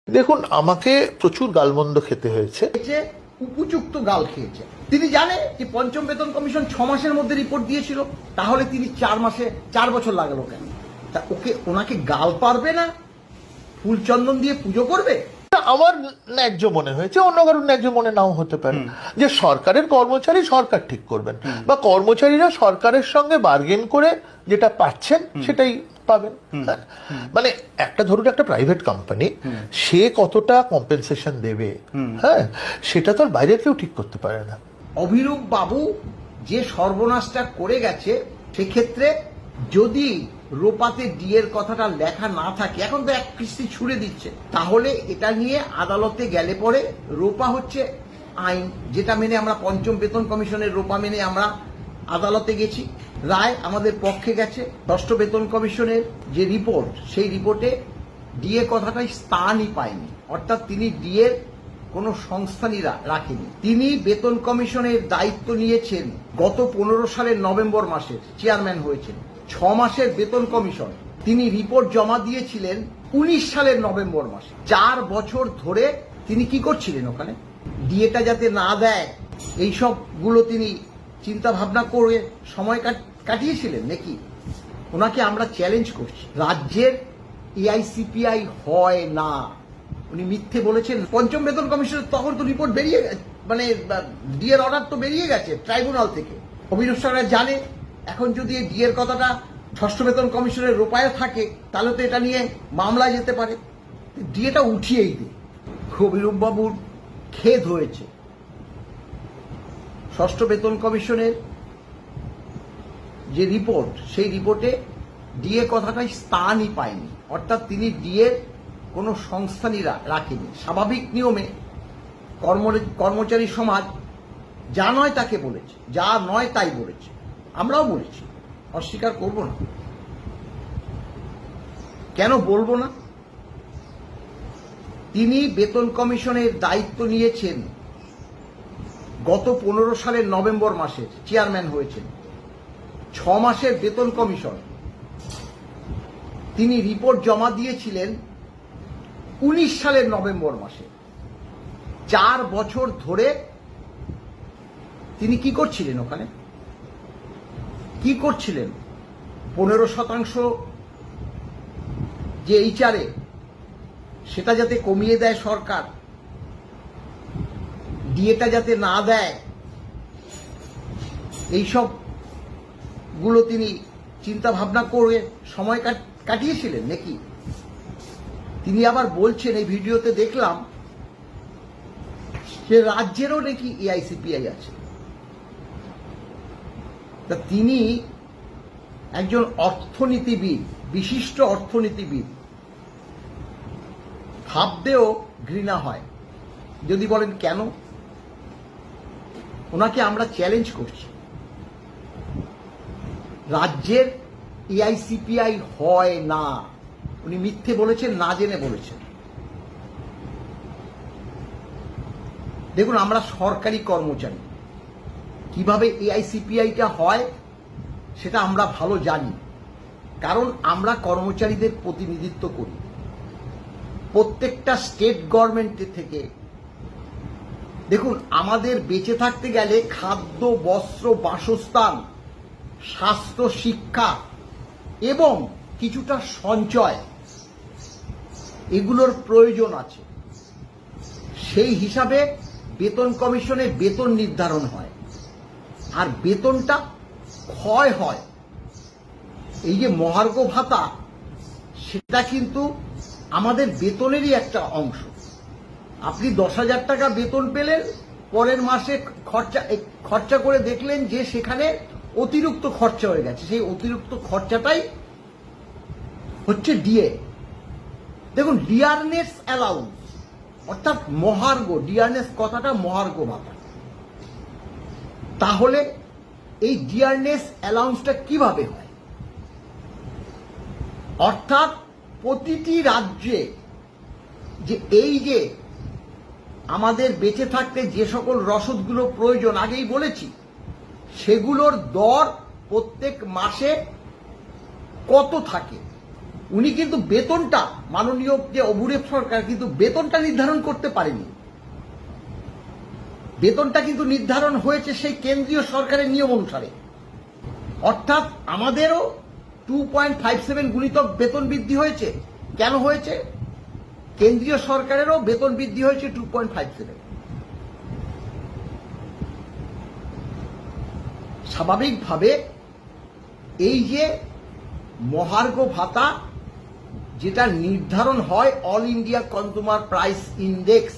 দেখুন, আমাকে প্রচুর গালমন্দ খেতে হয়েছে। যে উপযুক্ত গাল খেয়েছে। তিনি জানে যে পঞ্চম বেতন কমিশন 6 মাসের মধ্যে রিপোর্ট দিয়েছিল, তাহলে তিনি 4 বছর লাগালো কেন? তা ওনাকে গাল পারবে না, ফুল চন্দন দিয়ে পুজো করবে? আমার ন্যায্য মনে হয়েছে, অন্য কারোর ন্যায্য মনে নাও হতে পারে, যে সরকারের কর্মচারী সরকার ঠিক করবেন, বা কর্মচারীরা সরকারের সঙ্গে বার্গেন করে যেটা পাচ্ছেন সেটাই পাবেন। মানে একটা ধরুন একটা প্রাইভেট কোম্পানি, সে কতটা কম্পেনসেশন দেবে, হ্যাঁ, সেটা তো আর বাইরের কেউ ঠিক করতে পারে না। অভিরূপ বাবু যে সর্বনাশটা করে গেছে, সেক্ষেত্রে যদি রোপাতে ডিএর কথাটা লেখা না থাকে, এখন তো এক কিস্তি ছুড়ে দিচ্ছে, তাহলে এটা নিয়ে আদালতে গেলে পরে রোপা হচ্ছে আইন, যেটা মেনে আমরা পঞ্চম বেতন কমিশনের রোপা মেনে আমরা আদালতে গেছি, রায় আমাদের পক্ষে গেছে। ষষ্ঠ বেতন কমিশনের যে রিপোর্ট, সেই রিপোর্টে ডিএ কথাটাই স্থানই পায়নি, অর্থাৎ তিনি ডিএর কোনো সংস্থানই রাখেনি। তিনি বেতন কমিশনের দায়িত্ব নিয়েছেন গত 15 সালের নভেম্বর মাসের, চেয়ারম্যান হয়েছেন। 6 মাসের বেতন কমিশন, তিনি রিপোর্ট জমা দিয়েছিলেন 19 সালের নভেম্বর মাসে। 4 বছর ধরে তিনি কি করছিলেন ওখানে? ডিএটা যাতে না দেয় এইসব গুলো তিনি চিন্তা ভাবনা করে সময় কাটিয়েছিলেন নাকি? ওনাকে আমরা চ্যালেঞ্জ করছি। রাজ্যের এআইসিপিআই হয় না, উনি মিথ্যে বলেছেন। পঞ্চম বেতন কমিশনের তখন তো রিপোর্ট বেরিয়ে গেছে, মানে ডিএর অর্ডার তো বেরিয়ে গেছে ট্রাইব্যুনাল থেকে। অভিনব সরকার জানে এখন যদি ডিএর কথাটা ষষ্ঠ বেতন কমিশনের রোপায় থাকে, তাহলে তো এটা নিয়ে মামলা যেতে পারে, ডিএটা উঠিয়েই দে। অভিরূপ বাবুর খেদ হয়েছে। ষষ্ঠ বেতন কমিশনের যে রিপোর্ট, সেই রিপোর্টে ডিএ কথাটাই স্থানই পায়নি, অর্থাৎ তিনি ডিএর কোনো সংস্থানই রাখেনি। স্বাভাবিক নিয়মে কর্মচারী সমাজ যা নয় তাকে বলেছে, যা নয় তাই বলেছে, আমরাও বলেছি, অস্বীকার করব না। কেন বলবো না? তিনি বেতন কমিশনের দায়িত্ব নিয়েছেন গত 15 সালের নভেম্বর মাসের, চেয়ারম্যান হয়েছেন। 6 মাসের বেতন কমিশন, তিনি রিপোর্ট জমা দিয়েছিলেন 19 সালের নভেম্বর মাসে। 4 বছর ধরে তিনি কি করছিলেন ওখানে? কি করছিলেন? 15% যে এইচআরএ, সেটা যাতে কমিয়ে দেয় সরকার, ডিএটা যাতে না দেয়, এইসব গুলো তিনি চিন্তা ভাবনা করে সময় কাটিয়েছিলেন নাকি? তিনি আবার বলছেন, এই ভিডিওতে দেখলাম, যে রাজ্যেরও নাকি এআইসিপিআই আছে। তা তিনি একজন অর্থনীতিবিদ, বিশিষ্ট অর্থনীতিবিদ, ভাবতেও ঘৃণা হয়। যদি বলেন কেন, ওনাকে আমরা চ্যালেঞ্জ করছি। রাজ্যের এআইসিপিআই হয় না, উনি মিথ্যে বলেছেন, না জেনে বলেছেন। দেখুন, আমরা সরকারি কর্মচারী, কিভাবে এআইসিপিআইটা হয় সেটা আমরা ভালো জানি, কারণ আমরা কর্মচারীদের প্রতিনিধিত্ব করি। প্রত্যেকটা স্টেট গভর্নমেন্টের থেকে, দেখুন, আমাদের বেঁচে থাকতে গেলে খাদ্য, বস্ত্র, বাসস্থান, স্বাস্থ্য, শিক্ষা এবং কিছুটা সঞ্চয়, এগুলোর প্রয়োজন আছে। সেই হিসাবে বেতন কমিশনে বেতন নির্ধারণ হয়, আর বেতনটা ক্ষয় হয়। এই যে মহার্ঘ ভাতা, সেটা কিন্তু আমাদের বেতনেরই একটা অংশ। আপনি 10,000 টাকা বেতন পেলেন, পরের মাসে খরচা করে দেখলেন যে সেখানে অতিরিক্ত খরচা হয়ে গেছে, সেই অতিরিক্ত খরচাটাই হচ্ছে ডিএ। দেখুন, ডিয়ারনেস অ্যালাউন্স, অর্থাৎ মহার্ঘ, ডিয়ারনেস কথাটা মহার্ঘ ভাতা। তাহলে এই ডিয়ারনেস অ্যালাউন্সটা কিভাবে হয়? অর্থাৎ প্রতিটি রাজ্যে যে এই যে আমাদের বেঁচে থাকতে যে সকল রসদগুলো প্রয়োজন, আগেই বলেছি, সেগুলোর দর প্রত্যেক মাসে কত থাকে, উনি কিন্তু বেতনটা, মাননীয় যে অবুরেব সরকার কিন্তু বেতনটা নির্ধারণ করতে পারেনি। বেতনটা কিন্তু নির্ধারণ হয়েছে সেই কেন্দ্রীয় সরকারের নিয়ম অনুসারে। অর্থাৎ আমাদেরও 2.57 গুণিতক বেতন বৃদ্ধি হয়েছে। কেন হয়েছে? কেন্দ্রীয় সরকারেরও বেতন বৃদ্ধি হয়েছে 2.57। স্বাভাবিকভাবে এই যে মহার্ঘ ভাতা যেটা নির্ধারণ হয় all India consumer price index,